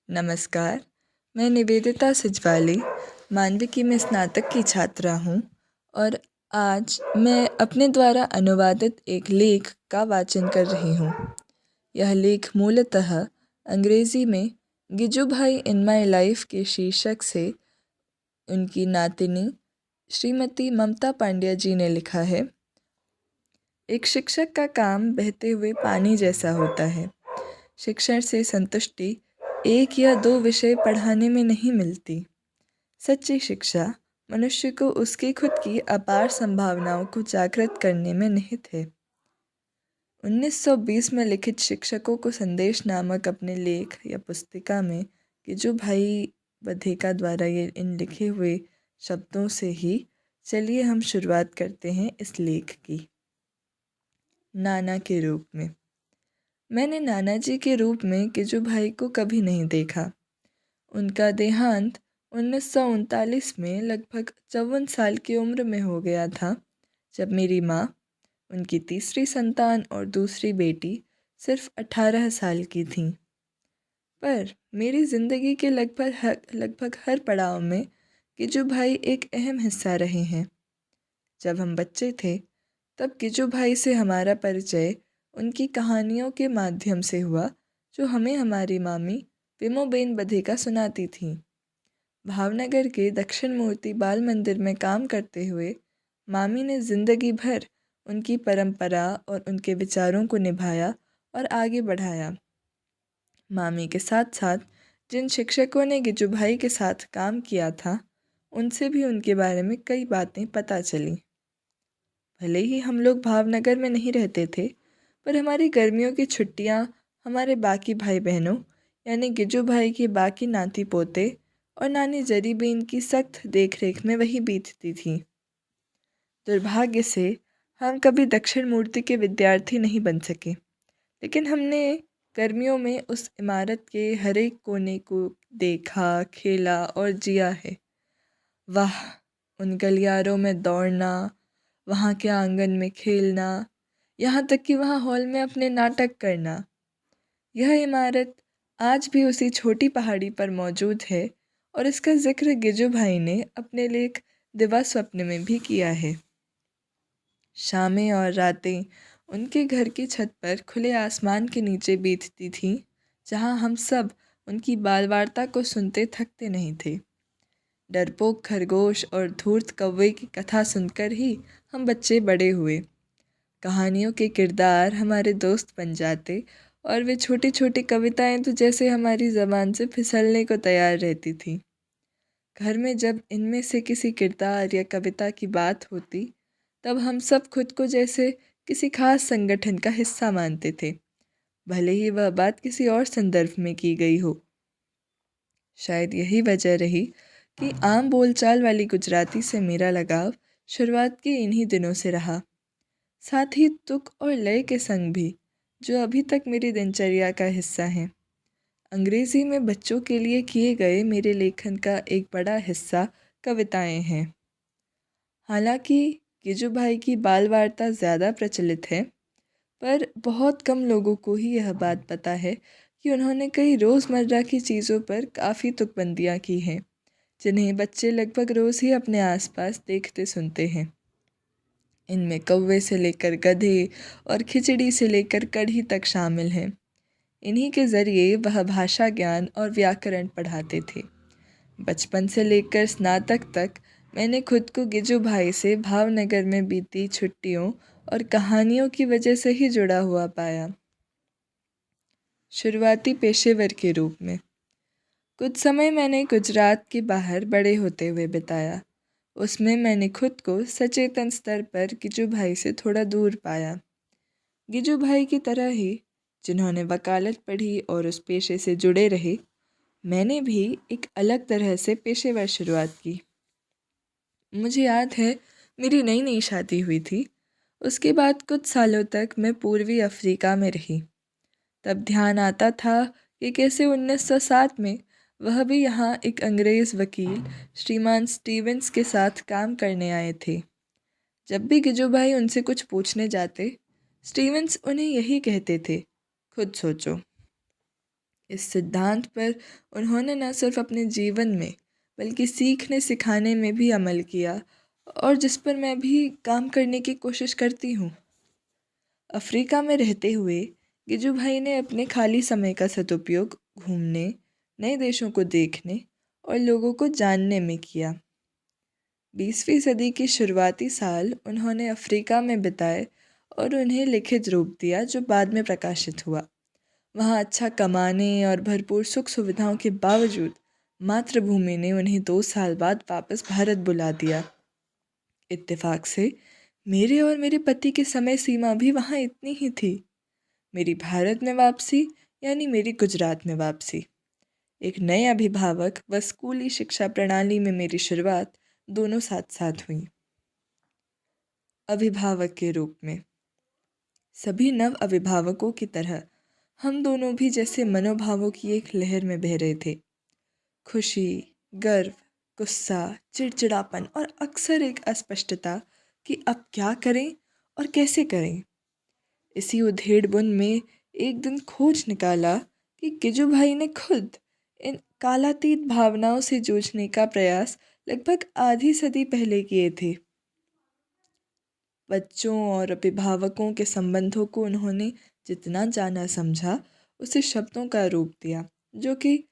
नमस्कार, मैं निवेदिता सिजवाली, मानविकी में स्नातक की छात्रा हूँ और आज मैं अपने द्वारा अनुवादित एक लेख का वाचन कर रही हूँ। यह लेख मूलतः अंग्रेज़ी में गिजुभाई इन माय लाइफ के शीर्षक से उनकी नातिनी श्रीमती ममता पांड्या जी ने लिखा है। एक शिक्षक का काम बहते हुए पानी जैसा होता है। शिक्षण से संतुष्टि एक या दो विषय पढ़ाने में नहीं मिलती। सच्ची शिक्षा मनुष्य को उसकी खुद की अपार संभावनाओं को जागृत करने में निहित है। 1920 में लिखित शिक्षकों को संदेश नामक अपने लेख या पुस्तिका में गिजुभाई बधेका द्वारा ये इन लिखे हुए शब्दों से ही चलिए हम शुरुआत करते हैं इस लेख की। नाना के रूप में। मैंने नाना जी के रूप में गिजुभाई को कभी नहीं देखा। उनका देहांत 1939 में लगभग 54 साल की उम्र में हो गया था, जब मेरी माँ, उनकी तीसरी संतान और दूसरी बेटी सिर्फ 18 साल की थीं। पर मेरी ज़िंदगी के लगभग हर पड़ाव में गिजुभाई एक अहम हिस्सा रहे हैं। जब हम बच्चे थे तब गिजुभाई से हमारा परिचय उनकी कहानियों के माध्यम से हुआ, जो हमें हमारी मामी विमोबेन बधेका सुनाती थीं। भावनगर के दक्षिण मूर्ति बाल मंदिर में काम करते हुए मामी ने जिंदगी भर उनकी परंपरा और उनके विचारों को निभाया और आगे बढ़ाया। मामी के साथ साथ जिन शिक्षकों ने गिजुभाई के साथ काम किया था, उनसे भी उनके बारे में कई बातें पता चली। भले ही हम लोग भावनगर में नहीं रहते थे, पर हमारी गर्मियों की छुट्टियां हमारे बाकी भाई बहनों यानी गिजुभाई के बाकी नाती पोते और नानी जरीबेन की सख्त देखरेख में वही बीतती थी। दुर्भाग्य से हम कभी दक्षिण मूर्ति के विद्यार्थी नहीं बन सके, लेकिन हमने गर्मियों में उस इमारत के हर एक कोने को देखा, खेला और जिया है। वाह, उन गलियारों में दौड़ना, वहाँ के आंगन में खेलना, यहाँ तक कि वहाँ हॉल में अपने नाटक करना। यह इमारत आज भी उसी छोटी पहाड़ी पर मौजूद है और इसका जिक्र गिजुभाई ने अपने लेख दिवा स्वप्न में भी किया है। शामें और रातें उनके घर की छत पर खुले आसमान के नीचे बीतती थीं, जहाँ हम सब उनकी बाल वार्ता को सुनते थकते नहीं थे। डरपोक खरगोश और धूर्त कौवे की कथा सुनकर ही हम बच्चे बड़े हुए। कहानियों के किरदार हमारे दोस्त बन जाते और वे छोटी छोटी कविताएं तो जैसे हमारी ज़बान से फिसलने को तैयार रहती थीं। घर में जब इनमें से किसी किरदार या कविता की बात होती, तब हम सब खुद को जैसे किसी खास संगठन का हिस्सा मानते थे, भले ही वह बात किसी और संदर्भ में की गई हो। शायद यही वजह रही कि आम बोलचाल वाली गुजराती से मेरा लगाव शुरुआत के इन्हीं दिनों से रहा, साथ ही तुक और लय के संग भी, जो अभी तक मेरी दिनचर्या का हिस्सा हैं। अंग्रेज़ी में बच्चों के लिए किए गए मेरे लेखन का एक बड़ा हिस्सा कविताएं हैं। हालांकि गिजुभाई की बाल वार्ता ज़्यादा प्रचलित है, पर बहुत कम लोगों को ही यह बात पता है कि उन्होंने कई रोज़मर्रा की चीज़ों पर काफ़ी तुकबंदियाँ की हैं, जिन्हें बच्चे लगभग रोज़ ही अपने आसपास देखते सुनते हैं। इनमें कौवे से लेकर गधे और खिचड़ी से लेकर कढ़ी तक शामिल हैं। इन्हीं के ज़रिए वह भाषा ज्ञान और व्याकरण पढ़ाते थे। बचपन से लेकर स्नातक तक मैंने खुद को गिजुभाई से भावनगर में बीती छुट्टियों और कहानियों की वजह से ही जुड़ा हुआ पाया। शुरुआती पेशेवर के रूप में कुछ समय मैंने गुजरात के बाहर बड़े होते हुए बिताया। उसमें मैंने खुद को सचेतन स्तर पर गिजुभाई से थोड़ा दूर पाया। गिजुभाई की तरह ही जिन्होंने वकालत पढ़ी और उस पेशे से जुड़े रहे, मैंने भी एक अलग तरह से पेशेवर शुरुआत की। मुझे याद है मेरी नई नई शादी हुई थी। उसके बाद कुछ सालों तक मैं पूर्वी अफ्रीका में रही। तब ध्यान आता था कि कैसे 1907 में वह भी यहाँ एक अंग्रेज़ वकील श्रीमान स्टीवेंस के साथ काम करने आए थे। जब भी गिजुभाई उनसे कुछ पूछने जाते, स्टीवेंस उन्हें यही कहते थे, खुद सोचो। इस सिद्धांत पर उन्होंने न सिर्फ अपने जीवन में बल्कि सीखने सिखाने में भी अमल किया और जिस पर मैं भी काम करने की कोशिश करती हूँ। अफ्रीका में रहते हुए गिजू भाई ने अपने खाली समय का सदुपयोग घूमने, नए देशों को देखने और लोगों को जानने में किया। 20वीं सदी के शुरुआती साल उन्होंने अफ्रीका में बिताए और उन्हें लिखित रूप दिया जो बाद में प्रकाशित हुआ। वहाँ अच्छा कमाने और भरपूर सुख सुविधाओं के बावजूद मातृभूमि ने उन्हें 2 साल बाद वापस भारत बुला दिया। इत्तेफाक से मेरे और मेरे पति की समय सीमा भी वहाँ इतनी ही थी। मेरी भारत में वापसी यानी मेरी गुजरात में वापसी। एक नए अभिभावक व स्कूली शिक्षा प्रणाली में मेरी शुरुआत दोनों साथ साथ हुई। अभिभावक के रूप में सभी नव अभिभावकों की तरह हम दोनों भी जैसे मनोभावों की एक लहर में बह रहे थे। खुशी, गर्व, गुस्सा, चिड़चिड़ापन और अक्सर एक अस्पष्टता कि अब क्या करें और कैसे करें। इसी उधेड़-बुन में एक दिन खोज निकाला कि गिजू भाई ने खुद इन कालातीत भावनाओं से जूझने का प्रयास लगभग आधी सदी पहले किए थे। बच्चों और अभिभावकों के संबंधों को उन्होंने जितना जाना समझा उसे शब्दों का रूप दिया जो कि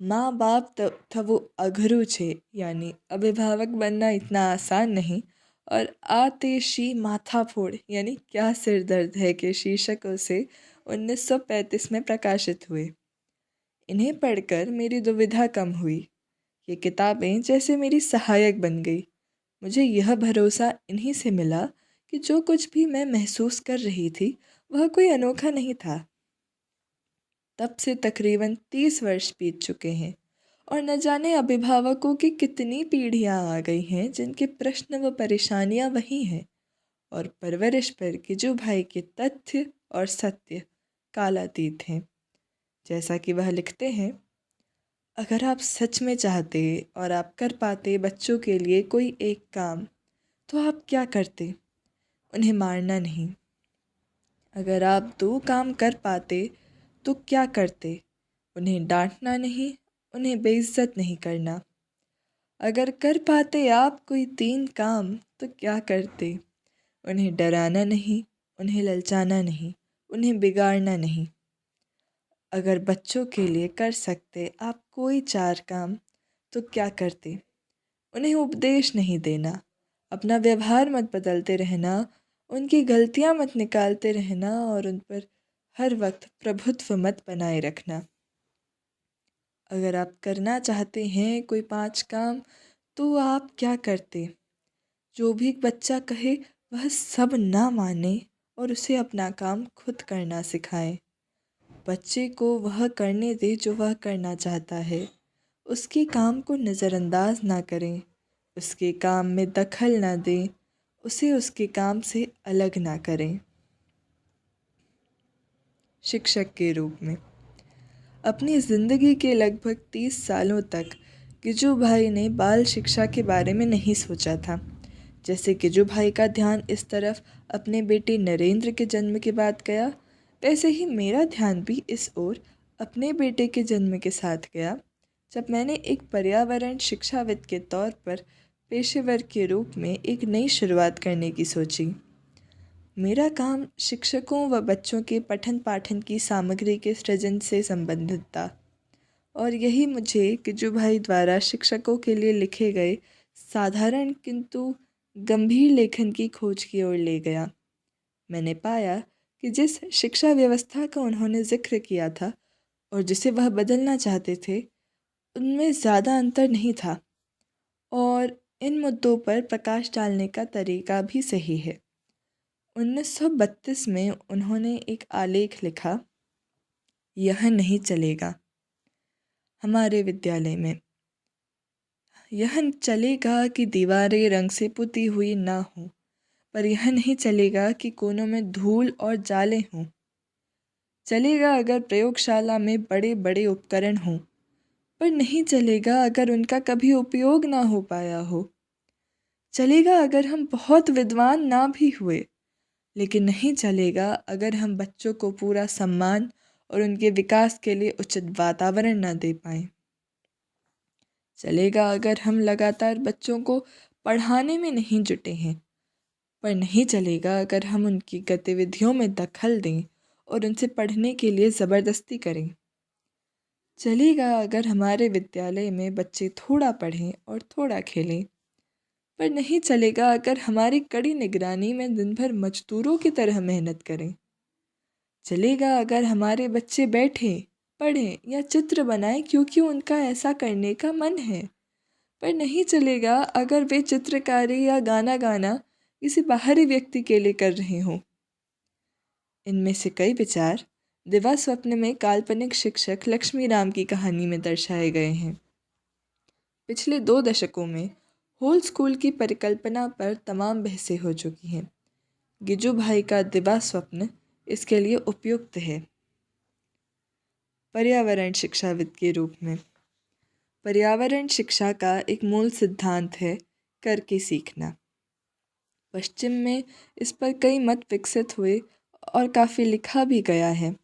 माँ बाप था वो अघरू छे यानी अभिभावक बनना इतना आसान नहीं और आतेशी माथाफोड़ यानी क्या सिर दर्द है के शीर्षकों से 1935 में प्रकाशित हुए। इन्हें पढ़कर मेरी दुविधा कम हुई। ये किताबें जैसे मेरी सहायक बन गई। मुझे यह भरोसा इन्हीं से मिला कि जो कुछ भी मैं महसूस कर रही थी वह कोई अनोखा नहीं था। तब से तकरीबन 30 वर्ष बीत चुके हैं और न जाने अभिभावकों की कितनी पीढ़ियां आ गई हैं जिनके प्रश्न व परेशानियां वही हैं और परवरिश पर गिजू भाई के तथ्य और सत्य कालातीत हैं। जैसा कि वह लिखते हैं, अगर आप सच में चाहते और आप कर पाते बच्चों के लिए कोई एक काम तो आप क्या करते? उन्हें मारना नहीं। अगर आप 2 काम कर पाते तो क्या करते? उन्हें डांटना नहीं, उन्हें बेइज्जत नहीं करना। अगर कर पाते आप कोई 3 काम तो क्या करते? उन्हें डराना नहीं, उन्हें ललचाना नहीं, उन्हें बिगाड़ना नहीं। अगर बच्चों के लिए कर सकते आप कोई 4 काम तो क्या करते? उन्हें उपदेश नहीं देना, अपना व्यवहार मत बदलते रहना, उनकी गलतियाँ मत निकालते रहना और उन पर हर वक्त प्रभुत्व मत बनाए रखना। अगर आप करना चाहते हैं कोई 5 काम तो आप क्या करते? जो भी बच्चा कहे वह सब ना माने और उसे अपना काम खुद करना सिखाएं। बच्चे को वह करने दे जो वह करना चाहता है। उसके काम को नज़रअंदाज ना करें, उसके काम में दखल ना दें, उसे उसके काम से अलग ना करें। शिक्षक के रूप में अपनी ज़िंदगी के लगभग 30 सालों तक गिजू भाई ने बाल शिक्षा के बारे में नहीं सोचा था। जैसे गिजू भाई का ध्यान इस तरफ अपने बेटे नरेंद्र के जन्म के बाद गया, वैसे ही मेरा ध्यान भी इस ओर अपने बेटे के जन्म के साथ गया जब मैंने एक पर्यावरण शिक्षाविद के तौर पर पेशेवर के रूप में एक नई शुरुआत करने की सोची। मेरा काम शिक्षकों व बच्चों के पठन पाठन की सामग्री के सृजन से संबंधित था और यही मुझे गिजू भाई द्वारा शिक्षकों के लिए लिखे गए साधारण किंतु गंभीर लेखन की खोज की ओर ले गया। मैंने पाया कि जिस शिक्षा व्यवस्था का उन्होंने जिक्र किया था और जिसे वह बदलना चाहते थे उनमें ज़्यादा अंतर नहीं था और इन मुद्दों पर प्रकाश डालने का तरीका भी सही है। 1932 में उन्होंने एक आलेख लिखा, यह नहीं चलेगा। हमारे विद्यालय में यह चलेगा कि दीवारें रंग से पुती हुई ना हो, पर यह नहीं चलेगा कि कोनों में धूल और जाले हों। चलेगा अगर प्रयोगशाला में बड़े बड़े उपकरण हों, पर नहीं चलेगा अगर उनका कभी उपयोग ना हो पाया हो। चलेगा अगर हम बहुत विद्वान ना भी हुए, लेकिन नहीं चलेगा अगर हम बच्चों को पूरा सम्मान और उनके विकास के लिए उचित वातावरण न दे पाएं। चलेगा अगर हम लगातार बच्चों को पढ़ाने में नहीं जुटे हैं, पर नहीं चलेगा अगर हम उनकी गतिविधियों में दखल दें और उनसे पढ़ने के लिए ज़बरदस्ती करें। चलेगा अगर हमारे विद्यालय में बच्चे थोड़ा पढ़ें और थोड़ा खेलें, पर नहीं चलेगा अगर हमारी कड़ी निगरानी में दिन भर मजदूरों की तरह मेहनत करें। चलेगा अगर हमारे बच्चे बैठें, पढ़ें या चित्र बनाएं क्योंकि उनका ऐसा करने का मन है, पर नहीं चलेगा अगर वे चित्रकारी या गाना गाना किसी बाहरी व्यक्ति के लिए कर रहे हों। इनमें से कई विचार दिवा स्वप्न में काल्पनिक शिक्षक लक्ष्मी राम की कहानी में दर्शाए गए हैं। पिछले 2 दशकों में होल स्कूल की परिकल्पना पर तमाम बहसें हो चुकी हैं। गिजू भाई का दिवा स्वप्न इसके लिए उपयुक्त है। पर्यावरण शिक्षाविद के रूप में, पर्यावरण शिक्षा का एक मूल सिद्धांत है करके सीखना। पश्चिम में इस पर कई मत विकसित हुए और काफ़ी लिखा भी गया है,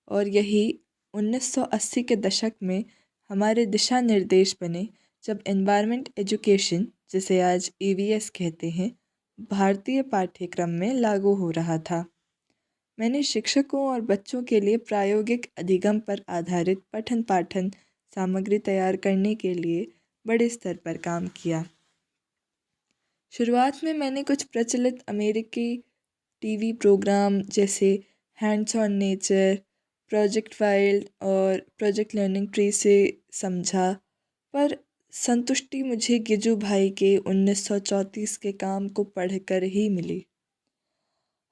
और यही 1980 के दशक में हमारे दिशा निर्देश बने जब एनवायरनमेंट एजुकेशन, जिसे आज EVS कहते हैं, भारतीय पाठ्यक्रम में लागू हो रहा था। मैंने शिक्षकों और बच्चों के लिए प्रायोगिक अधिगम पर आधारित पठन पाठन सामग्री तैयार करने के लिए बड़े स्तर पर काम किया। शुरुआत में मैंने कुछ प्रचलित अमेरिकी टीवी प्रोग्राम जैसे hands on nature, project wild और प्रोजेक्ट लर्निंग ट्री से समझा, पर संतुष्टि मुझे गिजू भाई के 1934 के काम को पढ़कर ही मिली।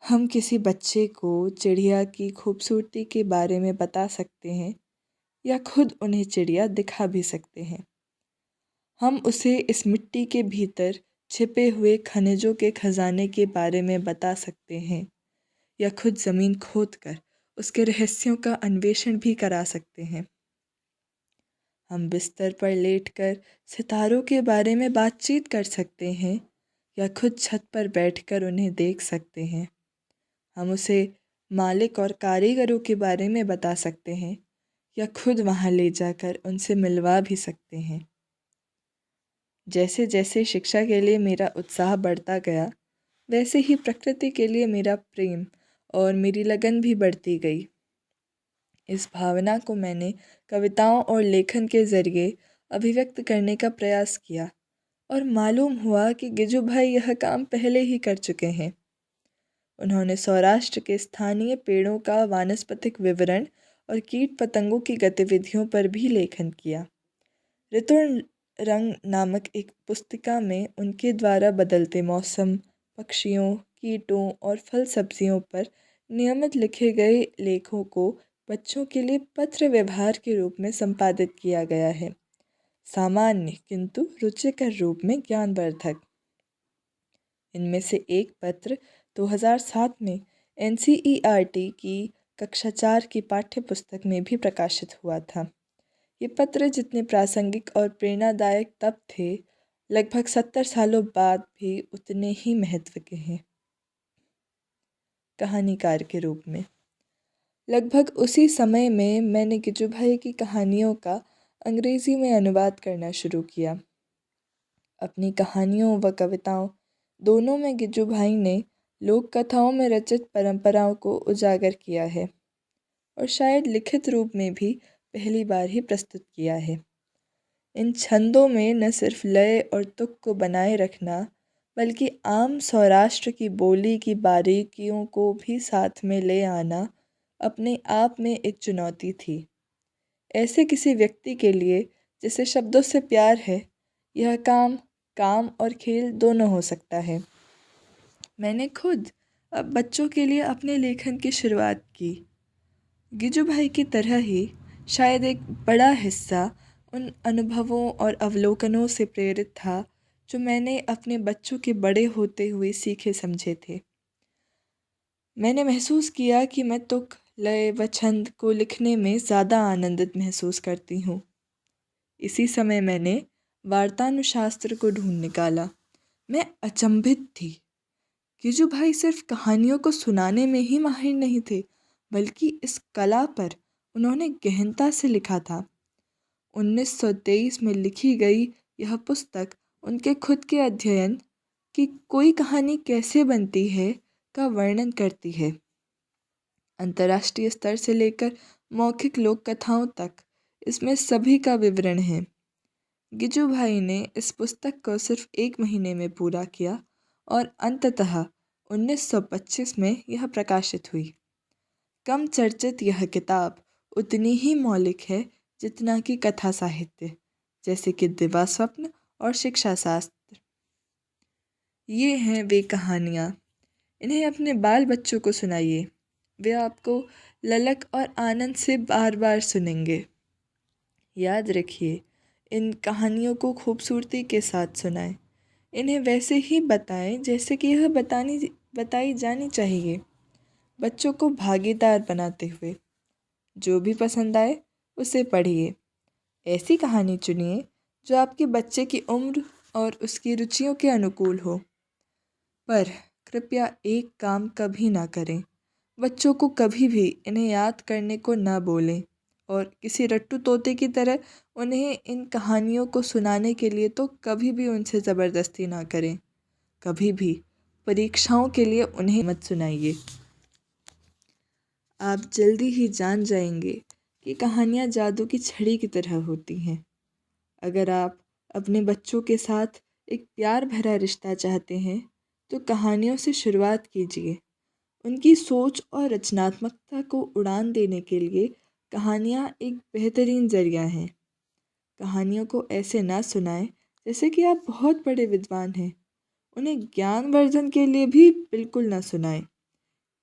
हम किसी बच्चे को चिड़िया की खूबसूरती के बारे में बता सकते हैं या खुद उन्हें चिड़िया दिखा भी सकते हैं। हम उसे इस मिट्टी के भीतर छिपे हुए खनिजों के खजाने के बारे में बता सकते हैं या खुद ज़मीन खोदकर उसके रहस्यों का अन्वेषण भी करा सकते हैं। हम बिस्तर पर लेटकर सितारों के बारे में बातचीत कर सकते हैं या खुद छत पर बैठकर उन्हें देख सकते हैं। हम उसे मालिक और कारीगरों के बारे में बता सकते हैं या खुद वहाँ ले जाकर उनसे मिलवा भी सकते हैं। जैसे जैसे शिक्षा के लिए मेरा उत्साह बढ़ता गया, वैसे ही प्रकृति के लिए मेरा प्रेम और मेरी लगन भी बढ़ती गई। इस भावना को मैंने कविताओं और लेखन के ज़रिए अभिव्यक्त करने का प्रयास किया, और मालूम हुआ कि गिजू भाई यह काम पहले ही कर चुके हैं। उन्होंने सौराष्ट्र के स्थानीय पेड़ों का वानस्पतिक विवरण और कीट पतंगों की गतिविधियों पर भी लेखन किया। ऋतु रंग नामक एक पुस्तिका में उनके द्वारा बदलते मौसम, पक्षियों, कीटों और फल सब्जियों पर नियमित लिखे गए लेखों को बच्चों के लिए पत्र व्यवहार के रूप में संपादित किया गया है, सामान्य किंतु रुचिकर रूप में ज्ञानवर्धक। इनमें से एक पत्र 2007 में NCERT की कक्षा 4 की पाठ्य पुस्तक में भी प्रकाशित हुआ था। ये पत्र जितने प्रासंगिक और प्रेरणादायक तब थे, लगभग 70 सालों बाद भी उतने ही महत्व के हैं। कहानीकार के रूप में, लगभग उसी समय में मैंने गिजू भाई की कहानियों का अंग्रेज़ी में अनुवाद करना शुरू किया। अपनी कहानियों व कविताओं दोनों में गिजू भाई ने लोक कथाओं में रचित परंपराओं को उजागर किया है, और शायद लिखित रूप में भी पहली बार ही प्रस्तुत किया है। इन छंदों में न सिर्फ लय और तुक को बनाए रखना, बल्कि आम सौराष्ट्र की बोली की बारीकियों को भी साथ में ले आना अपने आप में एक चुनौती थी। ऐसे किसी व्यक्ति के लिए जिसे शब्दों से प्यार है, यह काम काम और खेल दोनों हो सकता है। मैंने खुद अब बच्चों के लिए अपने लेखन की शुरुआत की। गिजू भाई की तरह ही शायद एक बड़ा हिस्सा उन अनुभवों और अवलोकनों से प्रेरित था जो मैंने अपने बच्चों के बड़े होते हुए सीखे समझे थे। मैंने महसूस किया कि मैं तुक, लय व छंद को लिखने में ज़्यादा आनंदित महसूस करती हूँ। इसी समय मैंने वार्तानुशास्त्र को ढूंढ निकाला। मैं अचंभित थी। गिजू भाई सिर्फ कहानियों को सुनाने में ही माहिर नहीं थे, बल्कि इस कला पर उन्होंने गहनता से लिखा था। 1923 में लिखी गई यह पुस्तक उनके खुद के अध्ययन कि कोई कहानी कैसे बनती है का वर्णन करती है। अंतर्राष्ट्रीय स्तर से लेकर मौखिक लोक कथाओं तक इसमें सभी का विवरण है। गिजू भाई ने इस पुस्तक को सिर्फ 1 महीने में पूरा किया और अंततः 1925 में यह प्रकाशित हुई। कम चर्चित यह किताब उतनी ही मौलिक है जितना कि कथा साहित्य, जैसे कि दिवा स्वप्न और शिक्षा शास्त्र। ये हैं वे कहानियाँ, इन्हें अपने बाल बच्चों को सुनाइए। वे आपको ललक और आनंद से बार बार सुनेंगे। याद रखिए, इन कहानियों को खूबसूरती के साथ सुनाएं। इन्हें वैसे ही बताएं जैसे कि यह बताई जानी चाहिए, बच्चों को भागीदार बनाते हुए। जो भी पसंद आए उसे पढ़िए। ऐसी कहानी चुनिए जो आपके बच्चे की उम्र और उसकी रुचियों के अनुकूल हो। पर कृपया एक काम कभी ना करें, बच्चों को कभी भी इन्हें याद करने को ना बोलें और किसी रट्टू तोते की तरह उन्हें इन कहानियों को सुनाने के लिए तो कभी भी उनसे ज़बरदस्ती ना करें। कभी भी परीक्षाओं के लिए उन्हें मत सुनाइए। आप जल्दी ही जान जाएंगे कि कहानियाँ जादू की छड़ी की तरह होती हैं। अगर आप अपने बच्चों के साथ एक प्यार भरा रिश्ता चाहते हैं तो कहानियों से शुरुआत कीजिए। उनकी सोच और रचनात्मकता को उड़ान देने के लिए कहानियाँ एक बेहतरीन ज़रिया हैं। कहानियों को ऐसे ना सुनाएं जैसे कि आप बहुत बड़े विद्वान हैं। उन्हें ज्ञानवर्धन के लिए भी बिल्कुल ना सुनाएं।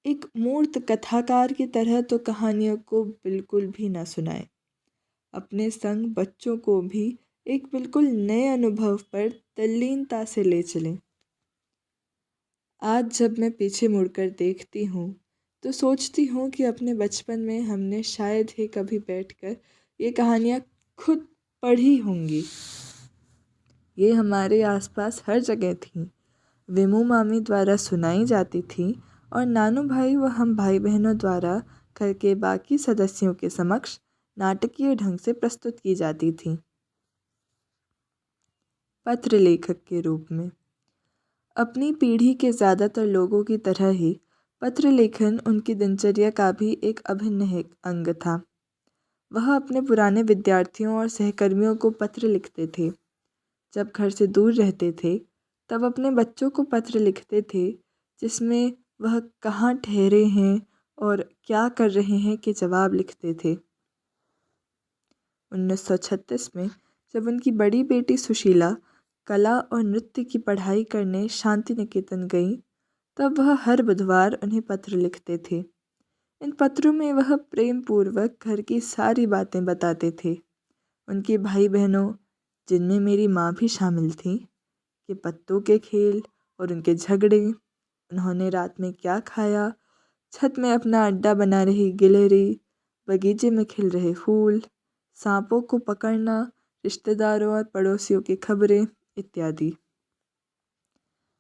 एक मूर्त कथाकार की तरह तो कहानियों को बिल्कुल भी ना सुनाएं। अपने संग बच्चों को भी एक बिल्कुल नए अनुभव पर तल्लीनता से ले चलें। आज जब मैं पीछे मुड़कर देखती हूँ तो सोचती हूँ कि अपने बचपन में हमने शायद ही कभी बैठकर ये कहानियाँ खुद पढ़ी होंगी। ये हमारे आसपास हर जगह थीं। वेमू मामी द्वारा सुनाई जाती थी और नानू भाई व हम भाई बहनों द्वारा घर के बाकी सदस्यों के समक्ष नाटकीय ढंग से प्रस्तुत की जाती थी। पत्र लेखक के रूप में अपनी पीढ़ी के ज़्यादातर लोगों की तरह ही पत्र लेखन उनकी दिनचर्या का भी एक अभिन्न अंग था। वह अपने पुराने विद्यार्थियों और सहकर्मियों को पत्र लिखते थे। जब घर से दूर रहते थे तब अपने बच्चों को पत्र लिखते थे जिसमें वह कहाँ ठहरे हैं और क्या कर रहे हैं के जवाब लिखते थे। 1936 में जब उनकी बड़ी बेटी सुशीला कला और नृत्य की पढ़ाई करने शांति निकेतन गई तब वह हर बुधवार उन्हें पत्र लिखते थे। इन पत्रों में वह प्रेम पूर्वक घर की सारी बातें बताते थे। उनके भाई बहनों, जिनमें मेरी माँ भी शामिल थी, के पत्तों के खेल और उनके झगड़े, उन्होंने रात में क्या खाया, छत में अपना अड्डा बना रही गिलहरी, बगीचे में खिल रहे फूल, सांपों को पकड़ना, रिश्तेदारों और पड़ोसियों की खबरें इत्यादि।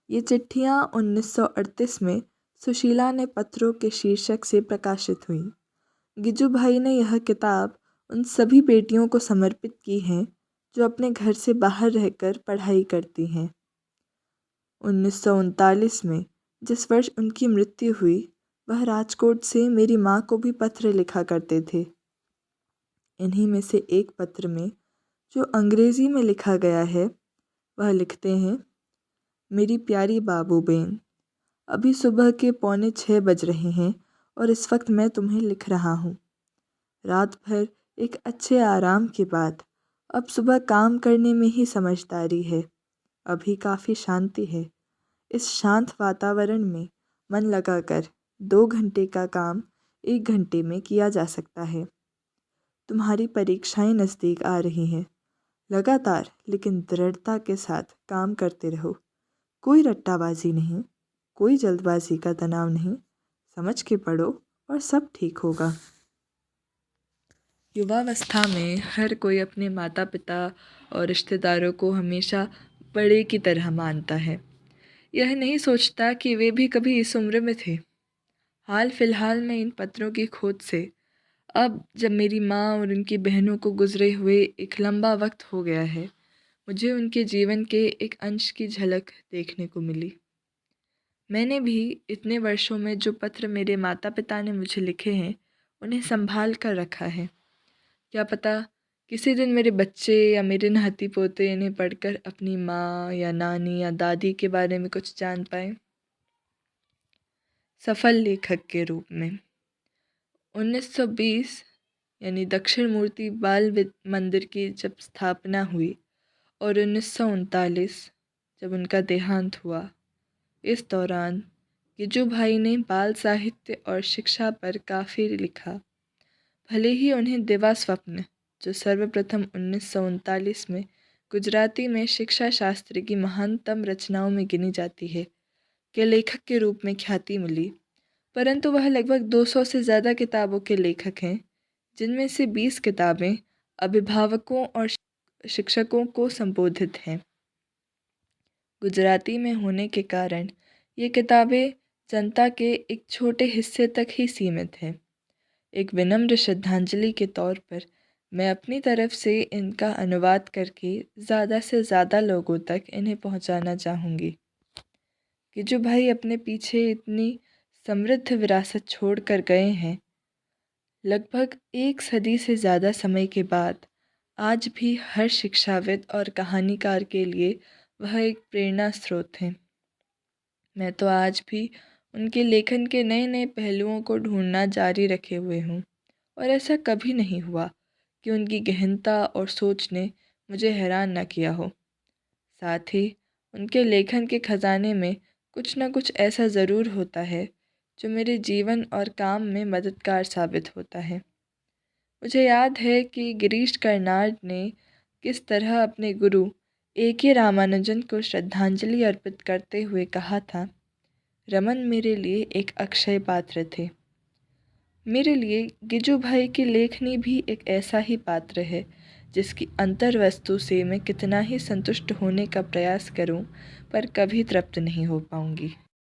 ये चिट्ठियाँ 1938 में सुशीला ने पत्रों के शीर्षक से प्रकाशित हुई। गिजू भाई ने यह किताब उन सभी बेटियों को समर्पित की है जो अपने घर से बाहर रहकर पढ़ाई करती हैं। 1939 में जिस वर्ष उनकी मृत्यु हुई वह राजकोट से मेरी माँ को भी पत्र लिखा करते थे। इन्हीं में से एक पत्र में जो अंग्रेज़ी में लिखा गया है वह लिखते हैं, मेरी प्यारी बाबू बेन, अभी सुबह के 5:45 बज रहे हैं और इस वक्त मैं तुम्हें लिख रहा हूँ। रात भर एक अच्छे आराम के बाद अब सुबह काम करने में ही समझदारी है। अभी काफ़ी शांति है। इस शांत वातावरण में मन लगाकर 2 घंटे का काम 1 घंटे में किया जा सकता है। तुम्हारी परीक्षाएं नज़दीक आ रही हैं। लगातार लेकिन दृढ़ता के साथ काम करते रहो। कोई रट्टाबाजी नहीं, कोई जल्दबाजी का तनाव नहीं। समझ के पढ़ो और सब ठीक होगा। युवावस्था में हर कोई अपने माता पिता और रिश्तेदारों को हमेशा बड़े की तरह मानता है। यह नहीं सोचता कि वे भी कभी इस उम्र में थे। हाल फिलहाल में इन पत्रों की खोज से अब जब मेरी माँ और उनकी बहनों को गुजरे हुए एक लंबा वक्त हो गया है, मुझे उनके जीवन के एक अंश की झलक देखने को मिली। मैंने भी इतने वर्षों में जो पत्र मेरे माता पिता ने मुझे लिखे हैं, उन्हें संभाल कर रखा है। क्या पता किसी दिन मेरे बच्चे या मेरे नाती पोते इन्हें पढ़कर अपनी माँ या नानी या दादी के बारे में कुछ जान पाए। सफल लेखक के रूप में 1920 यानी दक्षिण मूर्ति बाल मंदिर की जब स्थापना हुई और 1939 जब उनका देहांत हुआ, इस दौरान गिजू भाई ने बाल साहित्य और शिक्षा पर काफ़ी लिखा। भले ही उन्हें दिवा स्वप्न, जो सर्वप्रथम 1939 में गुजराती में शिक्षा शास्त्र की महानतम रचनाओं में गिनी जाती है, के लेखक के रूप में ख्याति मिली, परंतु वह लगभग 200 से ज़्यादा किताबों के लेखक हैं, जिनमें से 20 किताबें अभिभावकों और शिक्षकों को संबोधित हैं। गुजराती में होने के कारण ये किताबें जनता के एक छोटे हिस्से तक ही सीमित हैं। एक विनम्र श्रद्धांजलि के तौर पर मैं अपनी तरफ से इनका अनुवाद करके ज़्यादा से ज़्यादा लोगों तक इन्हें पहुंचाना चाहूँगी। गिजू भाई अपने पीछे इतनी समृद्ध विरासत छोड़ कर गए हैं। लगभग एक सदी से ज़्यादा समय के बाद आज भी हर शिक्षाविद और कहानीकार के लिए वह एक प्रेरणा स्रोत हैं। मैं तो आज भी उनके लेखन के नए नए पहलुओं को ढूंढना जारी रखे हुए हूँ, और ऐसा कभी नहीं हुआ कि उनकी गहनता और सोच ने मुझे हैरान न किया हो। साथ ही उनके लेखन के खजाने में कुछ न कुछ ऐसा ज़रूर होता है जो मेरे जीवन और काम में मददगार साबित होता है। मुझे याद है कि गिरीश कर्नाड ने किस तरह अपने गुरु A.K. रामानुजन को श्रद्धांजलि अर्पित करते हुए कहा था, रमन मेरे लिए एक अक्षय पात्र थे। मेरे लिए गिजू भाई की लेखनी भी एक ऐसा ही पात्र है, जिसकी अंतर्वस्तु से मैं कितना ही संतुष्ट होने का प्रयास करूं, पर कभी तृप्त नहीं हो पाऊंगी।